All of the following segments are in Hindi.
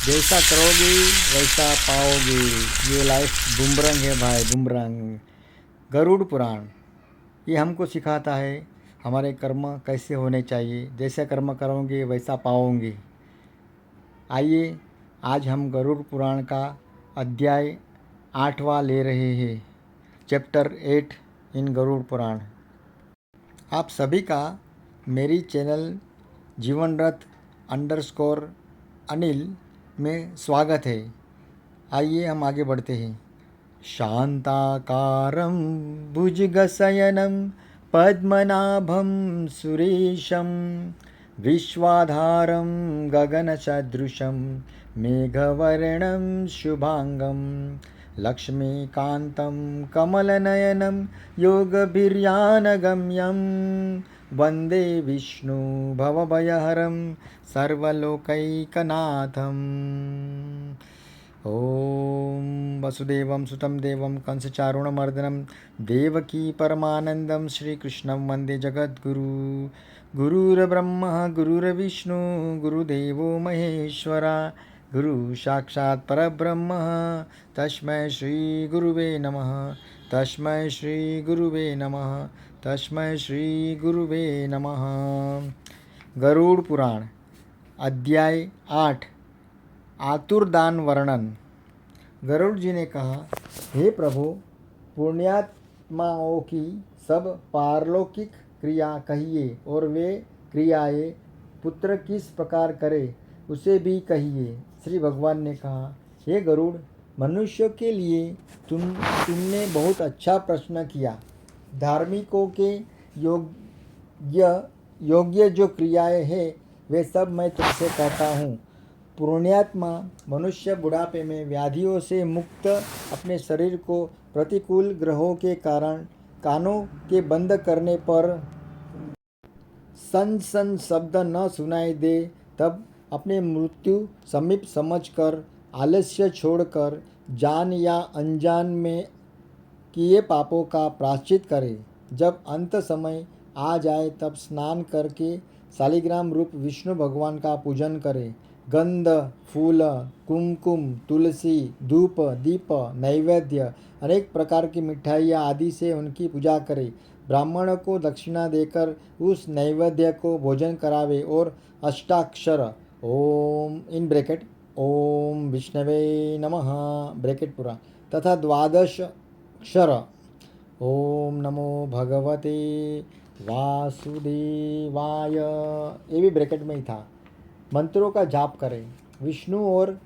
जैसा करोगे वैसा पाओगे। ये लाइफ बुमरंग है भाई, बुमरंग। गरुड़ पुराण ये हमको सिखाता है हमारे कर्म कैसे होने चाहिए। जैसे कर्म करोगे वैसा पाओगे। आइए आज हम गरुड़ पुराण का अध्याय 8वां ले रहे हैं, चैप्टर 8 इन गरुड़ पुराण। आप सभी का मेरी चैनल जीवन रथ अंडरस्कोर अनिल में स्वागत है। आइए हम आगे बढ़ते हैं। शांताकारं भुजगशयनं पद्मनाभं सुरेशं विश्वाधारं गगनसदृशं मेघवर्णं शुभांगं लक्ष्मीकान्तं कमलनयनं योगभिर्यानगम्यं वन्दे विष्णु भवभयहरं सर्वलोकैकनाथम्। ओम वसुदेवं सुतं देवं कंसचारुणमर्दनं देवकी परमानंदं श्रीकृष्णं वन्दे जगद्गुरु। गुरुर्ब्रह्मा गुरुर्विष्णु गुरुदेवो महेश्वरा गुरु साक्षात् परब्रह्म तस्मै श्री गुरुवे नमः। तस्मै श्री गुरुवे नमः। तस्मै श्री गुरुवे नमः। गरुड़ पुराण अध्याय 8 आतुरदान वर्णन। गरुड़ जी ने कहा, हे प्रभु, पुण्यात्माओं की सब पारलौकिक क्रिया कहिए और वे क्रियाएं पुत्र किस प्रकार करे उसे भी कहिए। श्री भगवान ने कहा, हे गरुड़, मनुष्य के लिए तुमने बहुत अच्छा प्रश्न किया। धार्मिकों के योग्य जो क्रियाएं हैं वे सब मैं तुमसे कहता हूँ। पुण्यात्मा मनुष्य बुढ़ापे में व्याधियों से मुक्त अपने शरीर को प्रतिकूल ग्रहों के कारण कानों के बंद करने पर सन सन शब्द न सुनाई दे तब अपने मृत्यु समीप समझकर आलस्य छोड़कर जान या अनजान में किए पापों का प्रायश्चित करे। जब अंत समय आ जाए तब स्नान करके शालिग्राम रूप विष्णु भगवान का पूजन करे। गंध, फूल, कुमकुम, तुलसी, धूप, दीप, नैवेद्य, अनेक प्रकार की मिठाइयाँ आदि से उनकी पूजा करे। ब्राह्मण को दक्षिणा देकर उस नैवेद्य को भोजन करावे और अष्टाक्षर ओम इन ब्रैकेट ओम विष्णवे नमः ब्रैकेट पूरा तथा 12 अक्षर ओम नमो भगवते वासुदेवाय ये भी ब्रैकेट में ही था मंत्रों का जाप करें। विष्णु और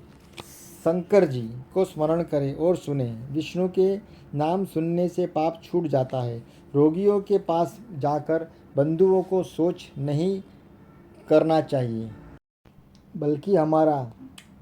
शंकर जी को स्मरण करें और सुने। विष्णु के नाम सुनने से पाप छूट जाता है। रोगियों के पास जाकर बंधुओं को सोच नहीं करना चाहिए, बल्कि हमारा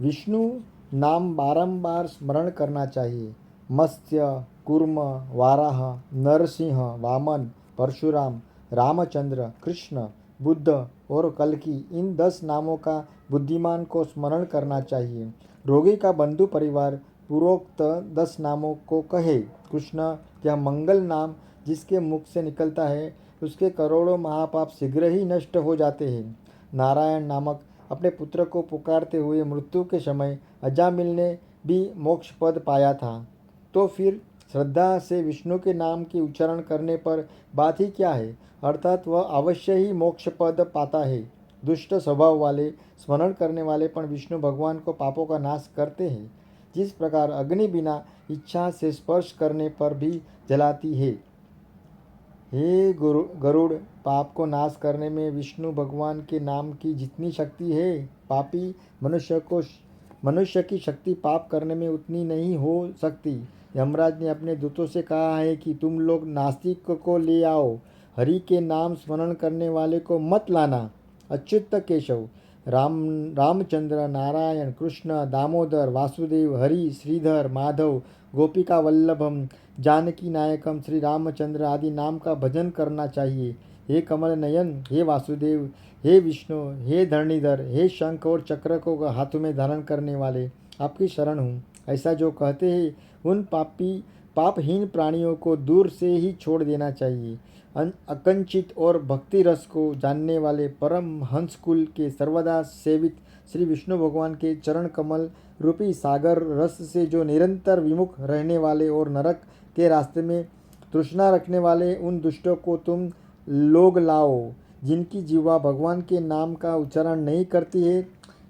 विष्णु नाम बारंबार स्मरण करना चाहिए। मत्स्य, कूर्म, वाराह, नरसिंह, वामन, परशुराम, रामचंद्र, कृष्ण, बुद्ध और कल्कि इन 10 नामों का बुद्धिमान को स्मरण करना चाहिए। रोगी का बंधु परिवार पूर्वोक्त 10 नामों को कहे। कृष्ण यह मंगल नाम जिसके मुख से निकलता है उसके करोड़ों महापाप शीघ्र ही नष्ट हो जाते हैं। नारायण नामक अपने पुत्र को पुकारते हुए मृत्यु के समय अजामिल ने भी मोक्ष पद पाया था। तो फिर श्रद्धा से विष्णु के नाम की उच्चारण करने पर बात ही क्या है, अर्थात वह अवश्य ही मोक्ष पद पाता है। दुष्ट स्वभाव वाले स्मरण करने वाले पण विष्णु भगवान को पापों का नाश करते हैं, जिस प्रकार अग्नि बिना इच्छा से स्पर्श करने पर भी जलाती है। हे गरुड़, पाप को नाश करने में विष्णु भगवान के नाम की जितनी शक्ति है, पापी मनुष्य की शक्ति पाप करने में उतनी नहीं हो सकती। यमराज ने अपने दूतों से कहा है कि तुम लोग नास्तिक को ले आओ, हरि के नाम स्मरण करने वाले को मत लाना। अच्युत केशव, रामचंद्र, नारायण, कृष्ण, दामोदर, वासुदेव, हरि, श्रीधर, माधव, गोपिका वल्लभम, जानकी नायकम, श्री रामचंद्र आदि नाम का भजन करना चाहिए। हे कमल नयन, हे वासुदेव, हे विष्णु, हे धरणीधर, हे शंख और चक्र को हाथों में धारण करने वाले, आपकी शरण हूँ, ऐसा जो कहते हैं उन पापहीन प्राणियों को दूर से ही छोड़ देना चाहिए। अकंचित और भक्ति रस को जानने वाले परम हंस कुल के सर्वदा सेवित श्री विष्णु भगवान के चरण कमल रूपी सागर रस से जो निरंतर विमुख रहने वाले और नरक के रास्ते में तृष्णा रखने वाले उन दुष्टों को तुम लोग लाओ, जिनकी जीवा भगवान के नाम का उच्चारण नहीं करती है,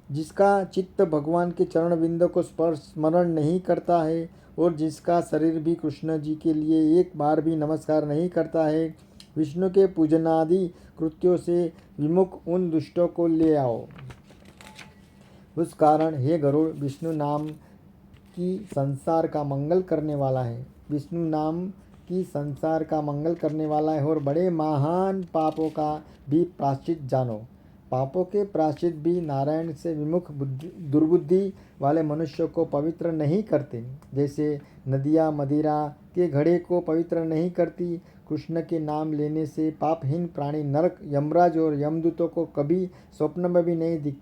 जिसका चित्त भगवान के चरण बिंदु को स्मरण नहीं करता है और जिसका शरीर भी कृष्ण जी के लिए एक बार भी नमस्कार नहीं करता है, विष्णु के पूजनादि कृत्यों से विमुख उन दुष्टों को ले आओ। उस कारण हे गरुड़, विष्णु नाम की संसार का मंगल करने वाला है, विष्णु नाम की संसार का मंगल करने वाला है और बड़े महान पापों का भी प्रायश्चित जानो। पापों के प्रायश्चित भी नारायण से विमुख दुर्बुद्धि वाले मनुष्यों को पवित्र नहीं करते, जैसे नदियाँ मदिरा के घड़े को पवित्र नहीं करती। कृष्ण के नाम लेने से पापहीन प्राणी नरक, यमराज और यमदूतों को कभी स्वप्न में भी नहीं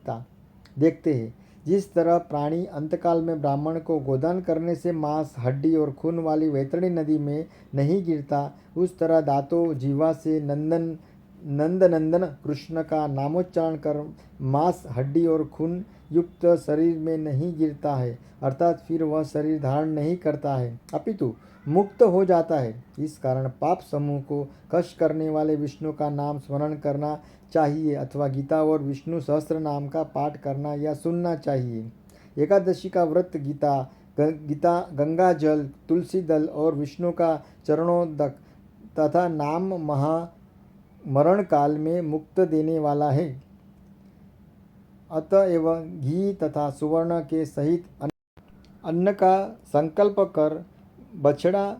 देखते हैं। जिस तरह प्राणी अंतकाल में ब्राह्मण को गोदान करने से मांस, हड्डी और खून वाली वैतरणी नदी में नहीं गिरता, उस तरह दांतों जीवा से नंदन कृष्ण का नामोच्चारण कर मांस, हड्डी और खून युक्त शरीर में नहीं गिरता है, अर्थात फिर वह शरीर धारण नहीं करता है, अपितु मुक्त हो जाता है। इस कारण पाप समूह को कष्ट करने वाले विष्णु का नाम स्मरण करना चाहिए अथवा गीता और विष्णु सहस्त्र नाम का पाठ करना या सुनना चाहिए। एकादशी का व्रत गीता, गंगा जल, तुलसी दल और विष्णु का चरणोदक तथा नाम मरण काल में मुक्त देने वाला है। अतएव घी तथा सुवर्ण के सहित अन्न का संकल्प कर बछड़ा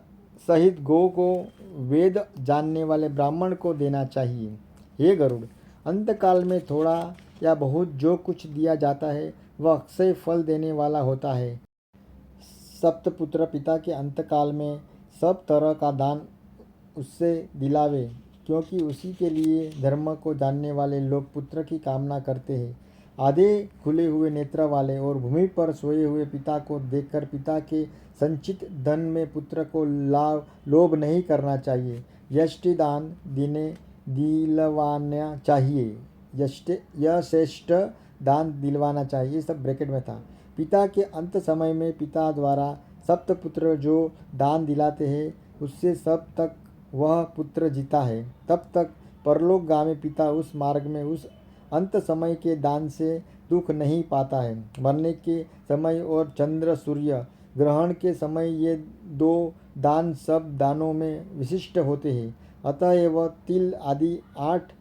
सहित गौ को वेद जानने वाले ब्राह्मण को देना चाहिए। हे गरुड़, अंतकाल में थोड़ा या बहुत जो कुछ दिया जाता है वह अक्षय फल देने वाला होता है। सप्तपुत्र पिता के अंतकाल में सब तरह का दान उससे दिलावे, क्योंकि उसी के लिए धर्म को जानने वाले लोग पुत्र की कामना करते हैं। आधे खुले हुए नेत्र वाले और भूमि पर सोए हुए पिता को देखकर पिता के संचित धन में पुत्र को लोभ नहीं करना चाहिए। यष्टि दान दिलवाना चाहिए, यश्रेष्ठ दान दिलवाना चाहिए। ये सब ब्रैकेट में था। पिता के अंत समय में पिता द्वारा सप्तपुत्र जो दान दिलाते हैं उससे सब तक वह पुत्र जीता है, तब तक परलोकगामी पिता उस मार्ग में उस अंत समय के दान से दुख नहीं पाता है। मरने के समय और चंद्र सूर्य ग्रहण के समय ये दो दान सब दानों में विशिष्ट होते हैं। अतएव तिल आदि 8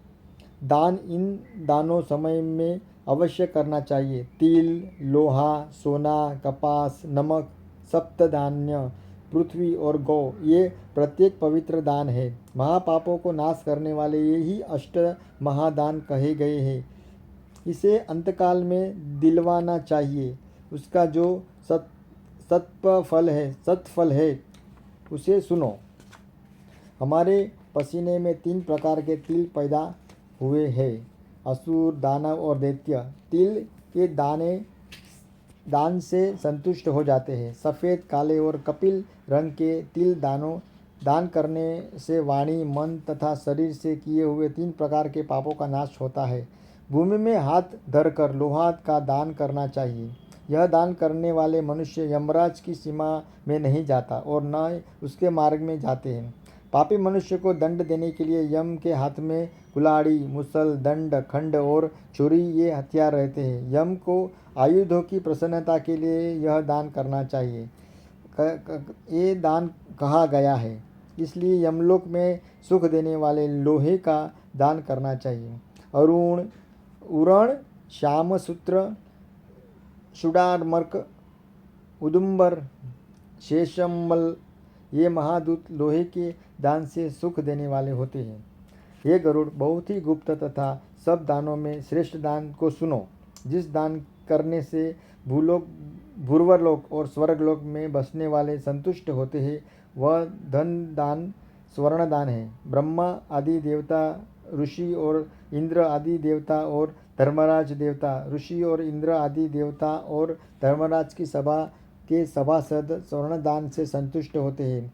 दान इन दानों समय में अवश्य करना चाहिए। तिल, लोहा, सोना, कपास, नमक, सप्तधान्य, पृथ्वी और गौ, ये प्रत्येक पवित्र दान है। महापापों को नाश करने वाले ये ही 8 महादान कहे गए हैं। इसे अंतकाल में दिलवाना चाहिए। उसका जो सत्फल है उसे सुनो। हमारे पसीने में 3 प्रकार के तिल पैदा हुए हैं, असुर, दानव और दैत्य। तिल के दान से संतुष्ट हो जाते हैं। सफ़ेद, काले और कपिल रंग के तिल दान करने से वाणी, मन तथा शरीर से किए हुए 3 प्रकार के पापों का नाश होता है। भूमि में हाथ धरकर लोहा का दान करना चाहिए। यह दान करने वाले मनुष्य यमराज की सीमा में नहीं जाता और न उसके मार्ग में जाते हैं। पापी मनुष्य को दंड देने के लिए यम के हाथ में कुल्हाड़ी, मुसल, दंड, खंड और छुरी ये हथियार रहते हैं। यम को आयुधों की प्रसन्नता के लिए यह दान करना चाहिए। ये दान कहा गया है, इसलिए यमलोक में सुख देने वाले लोहे का दान करना चाहिए। उरण, श्यामसूत्र, शुडार्मक, उदुम्बर, शेषम्बल ये महादूत लोहे के दान से सुख देने वाले होते हैं। ये गरुड़, बहुत ही गुप्त तथा सब दानों में श्रेष्ठ दान को सुनो। जिस दान करने से भूर्वलोक और स्वर्गलोक में बसने वाले संतुष्ट होते हैं वह धन दान, स्वर्ण दान है। ब्रह्मा आदि देवता, ऋषि और इंद्र आदि देवता और धर्मराज देवता, ऋषि और इंद्र आदि देवता और धर्मराज की सभा के सभासद स्वर्ण दान से संतुष्ट होते हैं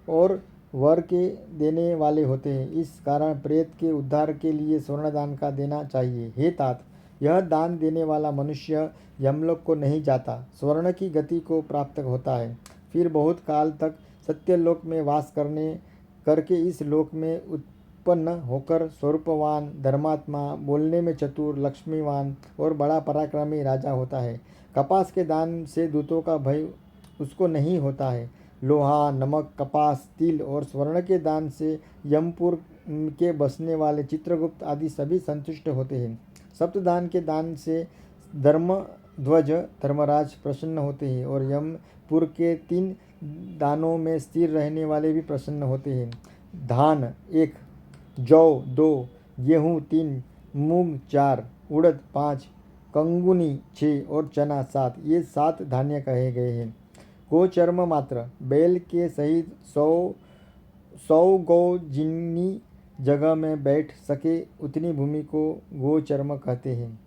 और वर के देने वाले होते हैं। इस कारण प्रेत के उद्धार के लिए स्वर्ण दान का देना चाहिए। हे तात, यह दान देने वाला मनुष्य यमलोक को नहीं जाता, स्वर्ण की गति को प्राप्त होता है। फिर बहुत काल तक सत्यलोक में वास करके इस लोक में उत्पन्न होकर स्वरूपवान, धर्मात्मा, बोलने में चतुर, लक्ष्मीवान और बड़ा पराक्रमी राजा होता है। कपास के दान से दूतों का भय उसको नहीं होता है। लोहा, नमक, कपास, तिल और स्वर्ण के दान से यमपुर के बसने वाले चित्रगुप्त आदि सभी संतुष्ट होते हैं। सप्तदान के दान से धर्मध्वज धर्मराज प्रसन्न होते हैं और यमपुर के 3 दानों में स्थिर रहने वाले भी प्रसन्न होते हैं। धान 1, जौ 2, गेहूँ 3, मूंग 4, उड़द 5, कंगुनी 6 और चना 7, ये 7 धान्य कहे गए हैं। गोचर्म मात्र, बैल के सहित 100 गौ जितनी जगह में बैठ सके उतनी भूमि को गोचर्म कहते हैं।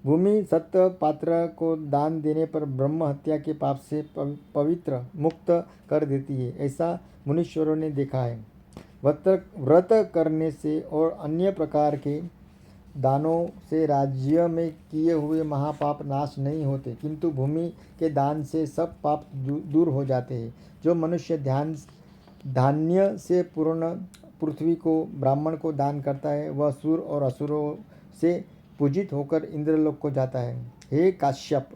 भूमि सत्य पात्र को दान देने पर ब्रह्म हत्या के पाप से पवित्र मुक्त कर देती है, ऐसा मुनीश्वरों ने देखा है। व्रत करने से और अन्य प्रकार के दानों से राज्य में किए हुए महापाप नाश नहीं होते, किंतु भूमि के दान से सब पाप दूर हो जाते हैं। जो मनुष्य धान्य से पूर्ण पृथ्वी को ब्राह्मण को दान करता है, वह सुर और असुरों से पूजित होकर इंद्रलोक को जाता है। हे काश्यप,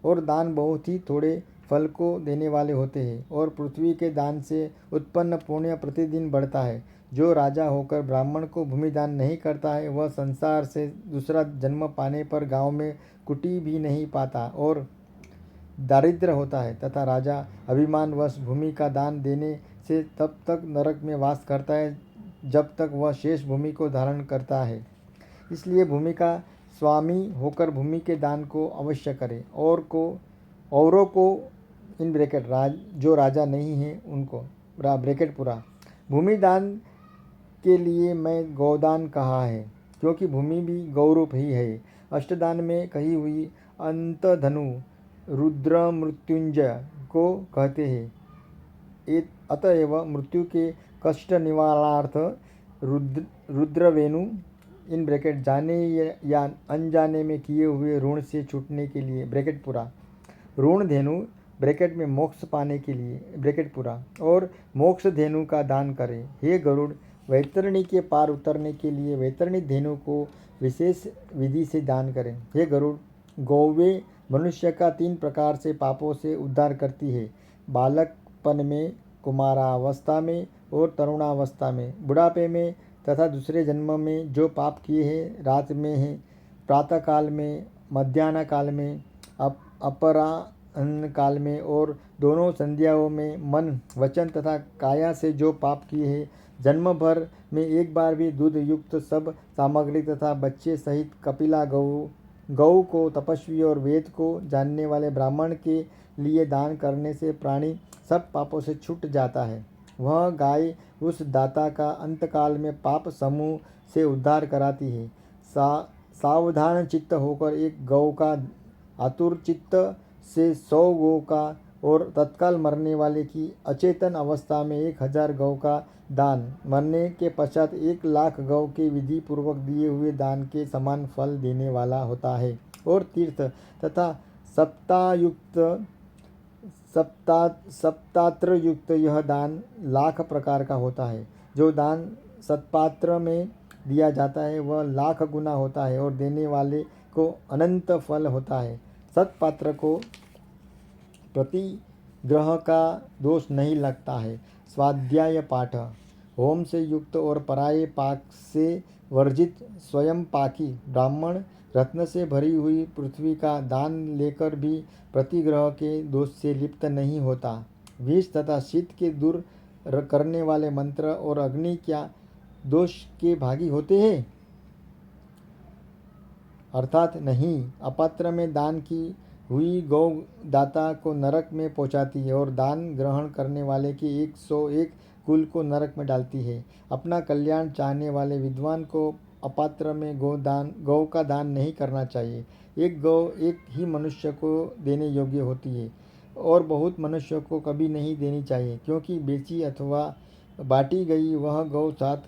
और दान बहुत ही थोड़े फल को देने वाले होते हैं और पृथ्वी के दान से उत्पन्न पुण्य प्रतिदिन बढ़ता है। जो राजा होकर ब्राह्मण को भूमि दान नहीं करता है, वह संसार से दूसरा जन्म पाने पर गांव में कुटी भी नहीं पाता और दारिद्र होता है, तथा राजा अभिमानवश भूमि का दान देने से तब तक नरक में वास करता है जब तक वह शेष भूमि को धारण करता है। इसलिए भूमि का स्वामी होकर भूमि के दान को अवश्य करे, औरों को इन ब्रैकेट जो राजा नहीं है उनको ब्रैकेट पूरा। भूमि दान के लिए मैं गौदान कहा है, क्योंकि भूमि भी गौरूप ही है। अष्टदान में कही हुई अंतधनु रुद्र मृत्युंजय को कहते हैं। अतएव मृत्यु के कष्ट निवारणार्थ रुद्रवेणु इन ब्रैकेट जाने या अनजाने में किए हुए ऋण से छूटने के लिए ब्रैकेट पूरा, ऋण धेनु ब्रैकेट में मोक्ष पाने के लिए ब्रैकेट पूरा, और मोक्ष धेनु का दान करें। हे गरुड़, वैतरणी के पार उतरने के लिए वैतरणी धेनु को विशेष विधि से दान करें। हे गरुड़, गौवे मनुष्य का 3 प्रकार से पापों से उद्धार करती है, बालकपन में, कुमारावस्था में और तरुणावस्था में। बुढ़ापे में तथा दूसरे जन्म में जो पाप किए हैं, रात में हैं, प्रातःकाल में, मध्याह्न काल में, अपराह्न काल में और दोनों संध्याओं में, मन, वचन तथा काया से जो पाप किए हैं, जन्म भर में एक बार भी दूध युक्त सब सामग्री तथा बच्चे सहित कपिला गौ को तपस्वी और वेद को जानने वाले ब्राह्मण के लिए दान करने से प्राणी सब पापों से छूट जाता है। वह गाय उस दाता का अंतकाल में पाप समूह से उद्धार कराती है। सावधान चित्त होकर एक गौ का, आतुर चित्त से 100 गौ का और तत्काल मरने वाले की अचेतन अवस्था में 1000 गौ का दान, मरने के पश्चात 1,00,000 गौ के विधि पूर्वक दिए हुए दान के समान फल देने वाला होता है। और तीर्थ तथा सप्तात्र युक्त यह दान 1,00,000 प्रकार का होता है। जो दान सत्पात्र में दिया जाता है वह 1,00,000 गुना होता है और देने वाले को अनंत फल होता है। सत्पात्र को प्रतिग्रह का दोष नहीं लगता है। स्वाध्याय पाठ, होम से युक्त और पराये पाक से वर्जित स्वयं पाकी ब्राह्मण रत्न से भरी हुई पृथ्वी का दान लेकर भी प्रतिग्रह के दोष से लिप्त नहीं होता। विष तथा शीत के दूर करने वाले मंत्र और अग्नि क्या दोष के भागी होते हैं? अर्थात नहीं। अपात्र में दान की हुई गौ दाता को नरक में पहुंचाती है और दान ग्रहण करने वाले के 101 कुल को नरक में डालती है। अपना कल्याण चाहने वाले विद्वान को अपात्र में गौ का दान नहीं करना चाहिए। एक गौ एक ही मनुष्य को देने योग्य होती है और बहुत मनुष्यों को कभी नहीं देनी चाहिए, क्योंकि बेची अथवा बांटी गई वह गौ 7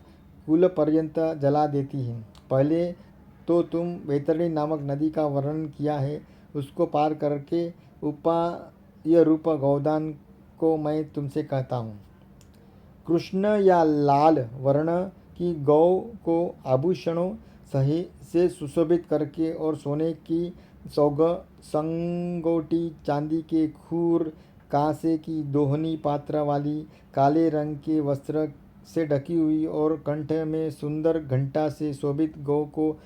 कुल पर्यंत जला देती है। पहले तो तुम वैतरणी नामक नदी का वर्णन किया है, उसको पार करके उपाय रूप गौदान को मैं तुमसे कहता हूँ। कृष्ण या लाल वर्ण की गौ को आभूषणों से सुशोभित करके और सोने की संगोटी, चांदी के खूर, कांसे की दोहनी पात्र वाली, काले रंग के वस्त्र से ढकी हुई और कंठ में सुंदर घंटा से शोभित गौ को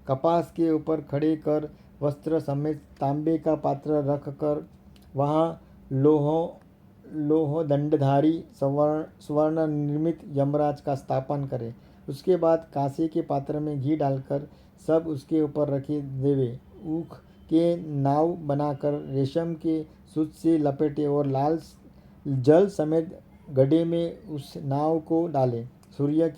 कपास के ऊपर खड़े कर वस्त्र समेत तांबे का पात्र रख कर वहाँ लोह दंडधारी स्वर्ण निर्मित यमराज का स्थापन करे। उसके बाद कांसे के पात्र में घी डालकर सब उसके ऊपर रखे देवे। ऊख के नाव बनाकर रेशम के सूत से लपेटे और लाल जल समेत गड्ढे में उस नाव को डाले। सूर्य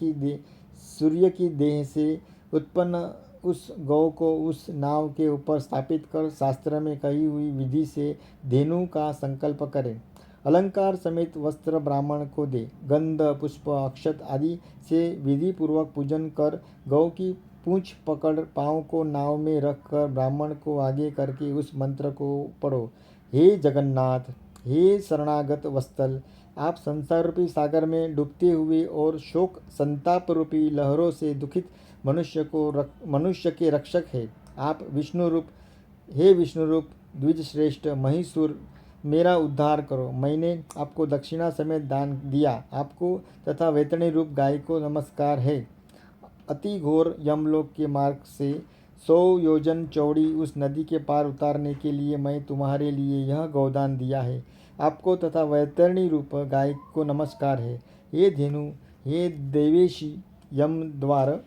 की देह से उत्पन्न उस गौ को उस नाव के ऊपर स्थापित कर शास्त्र में कही हुई विधि से धेनु का संकल्प करे। अलंकार समेत वस्त्र ब्राह्मण को दे। गंध, पुष्प, अक्षत आदि से विधि पूर्वक पूजन कर गौ की पूंछ पकड़ पाँव को नाव में रख कर ब्राह्मण को आगे करके उस मंत्र को पढ़ो। हे जगन्नाथ, हे शरणागत वत्सल, आप संसार रूपी सागर में डूबते हुए और शोक संताप रूपी लहरों से दुखित मनुष्य के रक्षक है। आप विष्णु रूप, हे विष्णु रूप द्विज श्रेष्ठ महिषुर, मेरा उद्धार करो। मैंने आपको दक्षिणा समेत दान दिया। आपको तथा वैतरणी रूप गाय को नमस्कार है। अति घोर यमलोक के मार्ग से 100 योजन चौड़ी उस नदी के पार उतारने के लिए मैं तुम्हारे लिए यह गौदान दिया है। आपको तथा वैतरणी रूप गाय को नमस्कार है। हे धेनु, हे देवेशी, यम द्वार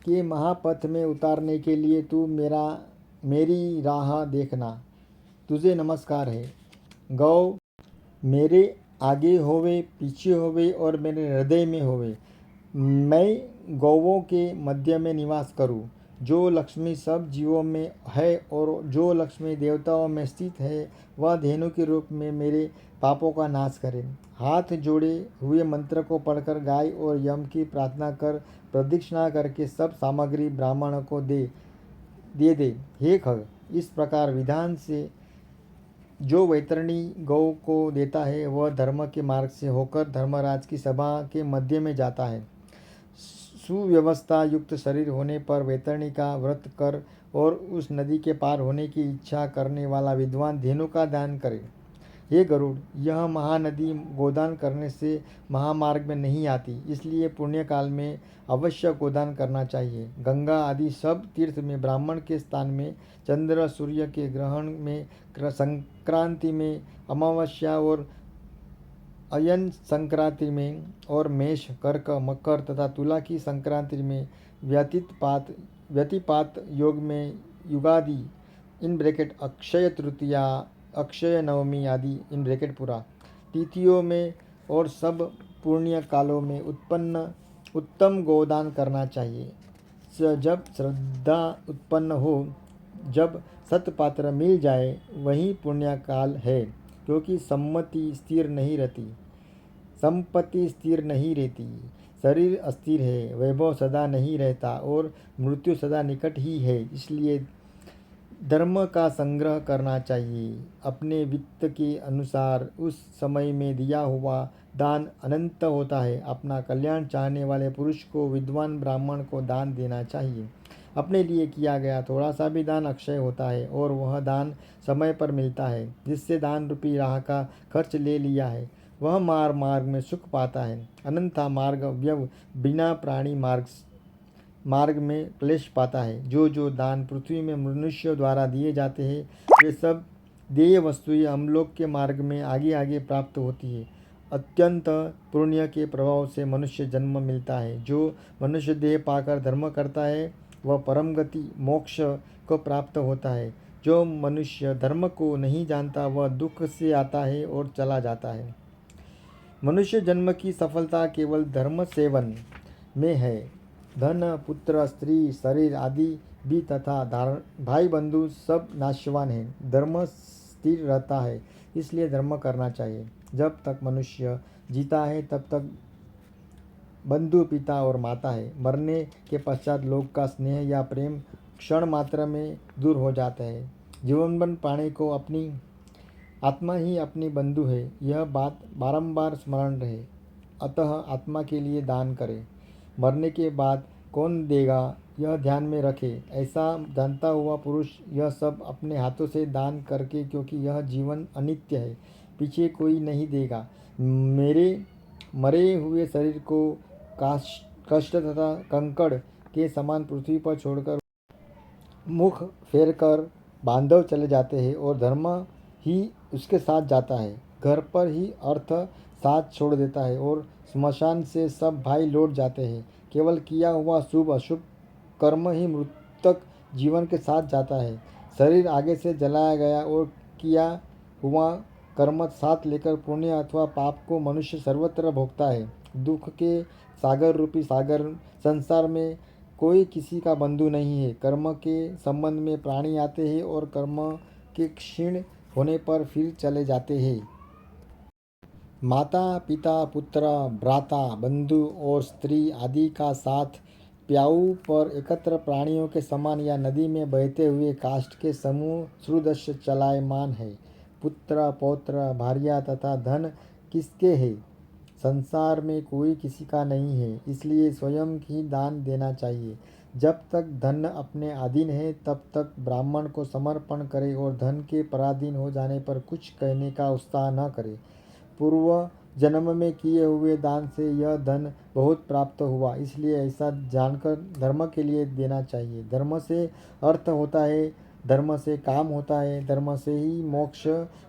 के महापथ में उतारने के लिए तू मेरी राह देखना, तुझे नमस्कार है। गौ मेरे आगे होवे, पीछे होवे और मेरे हृदय में होवे। मैं गौवों के मध्य में निवास करूं। जो लक्ष्मी सब जीवों में है और जो लक्ष्मी देवताओं में स्थित है, वह धेनु के रूप में मेरे पापों का नाश करे। हाथ जोड़े हुए मंत्र को पढ़कर गाय और यम की प्रार्थना कर प्रदक्षिणा करके सब सामग्री ब्राह्मण को दे दे। हे खग, इस प्रकार विधान से जो वैतरणी गौ को देता है वह धर्म के मार्ग से होकर धर्मराज की सभा के मध्य में जाता है। सुव्यवस्था युक्त शरीर होने पर वैतरणी का व्रत कर और उस नदी के पार होने की इच्छा करने वाला विद्वान धेनु का दान करे। हे गरुड़, यह महानदी गोदान करने से महामार्ग में नहीं आती, इसलिए पुण्य काल में अवश्य गोदान करना चाहिए। गंगा आदि सब तीर्थ में ब्राह्मण के स्थान में, चंद्र सूर्य के ग्रहण में, संक्रांति में, अमावस्या और अयन संक्रांति में और मेष, कर्क, मकर तथा तुला की संक्रांति में, व्यतिपात योग में, युगादि इन ब्रैकेट अक्षय तृतीया, अक्षय नवमी आदि इन ब्रैकेट पूरा तिथियों में और सब पुण्य कालों में उत्तम गोदान करना चाहिए। जब श्रद्धा उत्पन्न हो, जब सत्पात्र मिल जाए, वही पुण्य काल है, क्योंकि संपत्ति स्थिर नहीं रहती, शरीर अस्थिर है, वैभव सदा नहीं रहता और मृत्यु सदा निकट ही है। इसलिए धर्म का संग्रह करना चाहिए। अपने वित्त के अनुसार उस समय में दिया हुआ दान अनंत होता है। अपना कल्याण चाहने वाले पुरुष को विद्वान ब्राह्मण को दान देना चाहिए। अपने लिए किया गया थोड़ा सा भी दान अक्षय होता है और वह दान समय पर मिलता है। जिससे दान रूपी राह का खर्च ले लिया है, वह मार्ग में सुख पाता है। अनंता मार्ग व्यव बिना प्राणी मार्ग में क्लेश पाता है। जो दान पृथ्वी में मनुष्य द्वारा दिए जाते हैं, वे सब देय वस्तुएं हमलोक के मार्ग में आगे आगे प्राप्त होती है। अत्यंत पुण्य के प्रभाव से मनुष्य जन्म मिलता है। जो मनुष्य देह पाकर धर्म करता है, वह परम गति मोक्ष को प्राप्त होता है। जो मनुष्य धर्म को नहीं जानता, वह दुख से आता है और चला जाता है। मनुष्य जन्म की सफलता केवल धर्म सेवन में है। धन, पुत्र, स्त्री, शरीर आदि भी तथा भाई बंधु सब नाशवान हैं। धर्म स्थिर रहता है, इसलिए धर्म करना चाहिए। जब तक मनुष्य जीता है तब तक बंधु, पिता और माता है। मरने के पश्चात लोग का स्नेह या प्रेम क्षण मात्र में दूर हो जाता है। जीवनभर प्राणी को अपनी आत्मा ही अपनी बंधु है, यह बात बारंबार स्मरण रहे। अतः आत्मा के लिए दान करें। मरने के बाद कौन देगा यह ध्यान में रखे। ऐसा जानता हुआ पुरुष यह सब अपने हाथों से दान करके, क्योंकि यह जीवन अनित्य है, पीछे कोई नहीं देगा। मेरे मरे हुए शरीर को कष्ट तथा कंकड़ के समान पृथ्वी पर छोड़कर मुख फेर कर बांधव चले जाते हैं और धर्म ही उसके साथ जाता है। घर पर ही अर्थ साथ छोड़ देता है और स्मशान से सब भाई लौट जाते हैं। केवल किया हुआ शुभ अशुभ कर्म ही मृतक जीवन के साथ जाता है। शरीर आगे से जलाया गया और किया हुआ कर्म साथ लेकर पुण्य अथवा पाप को मनुष्य सर्वत्र भोगता है। दुख के सागर रूपी सागर संसार में कोई किसी का बंधु नहीं है। कर्म के संबंध में प्राणी आते हैं और कर्म के क्षीण होने पर फिर चले जाते हैं। माता, पिता, पुत्र, भ्राता, बंधु और स्त्री आदि का साथ प्याऊ पर एकत्र प्राणियों के समान या नदी में बहते हुए काष्ठ के समूह सुदृश्य चलायमान है। पुत्र, पौत्र, भार्या तथा धन किसके है? संसार में कोई किसी का नहीं है, इसलिए स्वयं ही दान देना चाहिए। जब तक धन अपने अधीन है तब तक ब्राह्मण को समर्पण करे और धन के पराधीन हो जाने पर कुछ कहने का उत्साह न करे। पूर्व जन्म में किए हुए दान से यह धन बहुत प्राप्त हुआ, इसलिए ऐसा जानकर धर्म के लिए देना चाहिए। धर्म से अर्थ होता है, धर्म से काम होता है, धर्म से ही मोक्ष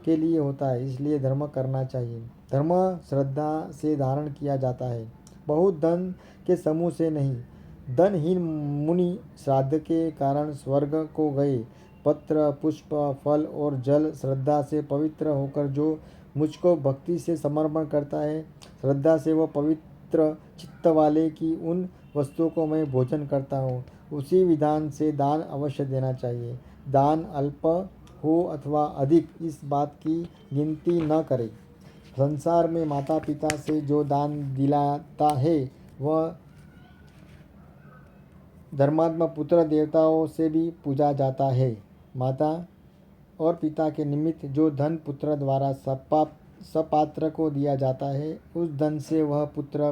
के लिए होता है, इसलिए धर्म करना चाहिए। धर्म श्रद्धा से धारण किया जाता है, बहुत धन के समूह से नहीं। धनहीन मुनि श्राद्ध के कारण स्वर्ग को गए। पत्र, पुष्प, फल और जल श्रद्धा से पवित्र होकर जो मुझको भक्ति से समर्पण करता है, श्रद्धा से वह पवित्र चित्त वाले की उन वस्तुओं को मैं भोजन करता हूँ, उसी विधान से दान अवश्य देना चाहिए। दान अल्प हो अथवा अधिक, इस बात की गिनती न करें। संसार में माता पिता से जो दान दिलाता है वह धर्मात्मा पुत्र देवताओं से भी पूजा जाता है। माता और पिता के निमित्त जो धन पुत्र द्वारा सपात्र को दिया जाता है, उस धन से वह पुत्र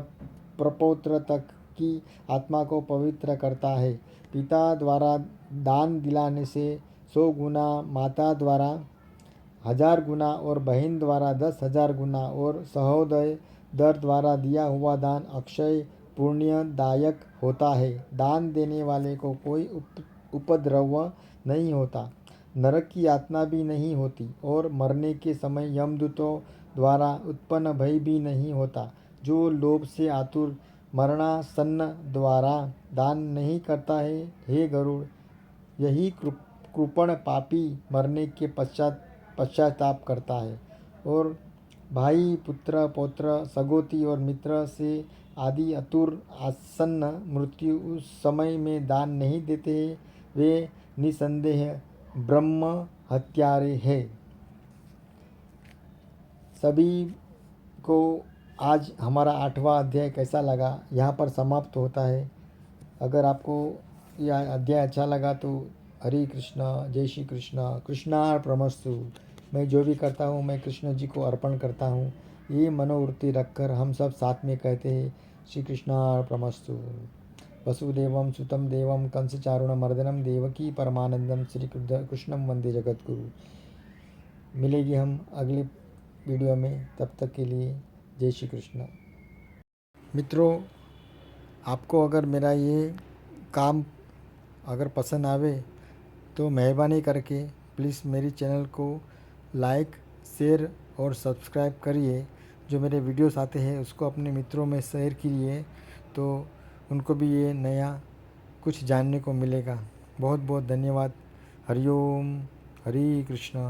प्रपौत्र तक की आत्मा को पवित्र करता है। पिता द्वारा दान दिलाने से 100 गुना, माता द्वारा 1000 गुना और बहन द्वारा 10,000 गुना और सहोदय दर द्वारा दिया हुआ दान अक्षय पुण्यदायक होता है। दान देने वाले को कोई उपद्रव नहीं होता, नरक की यातना भी नहीं होती और मरने के समय यमदूतों द्वारा उत्पन्न भय भी नहीं होता। जो लोभ से आतुर मरणासन्न द्वारा दान नहीं करता है, हे गरुड़, यही कृपण पापी मरने के पश्चाताप करता है और भाई, पुत्र, पौत्र, सगोती और मित्र से आदि अतुर आसन्न मृत्यु उस समय में दान नहीं देते, वे निसंदेह ब्रह्म हत्यारे हैं। सभी को आज हमारा 8वां अध्याय कैसा लगा यहाँ पर समाप्त होता है। अगर आपको यह अध्याय अच्छा लगा तो हरे कृष्णा, जय श्री कृष्णा, कृष्णार्पणमस्तु। मैं जो भी करता हूँ मैं कृष्ण जी को अर्पण करता हूँ, ये मनोवृत्ति रखकर हम सब साथ में कहते हैं श्री कृष्णार्पणमस्तु। वसुदेवं सुतं देवं कंसचारुणमर्दनं देवकी परमानंदम श्री कृष्णं वंदे जगद्गुरु। मिलेगी हम अगले वीडियो में, तब तक के लिए जय श्री कृष्ण। मित्रों, आपको अगर मेरा ये काम अगर पसंद आवे तो मेहरबानी करके प्लीज़ मेरी चैनल को लाइक, शेयर और सब्सक्राइब करिए। जो मेरे वीडियोस आते हैं उसको अपने मित्रों में शेयर कीजिए, तो उनको भी ये नया कुछ जानने को मिलेगा। बहुत बहुत धन्यवाद। हरिओम, हरे कृष्णा।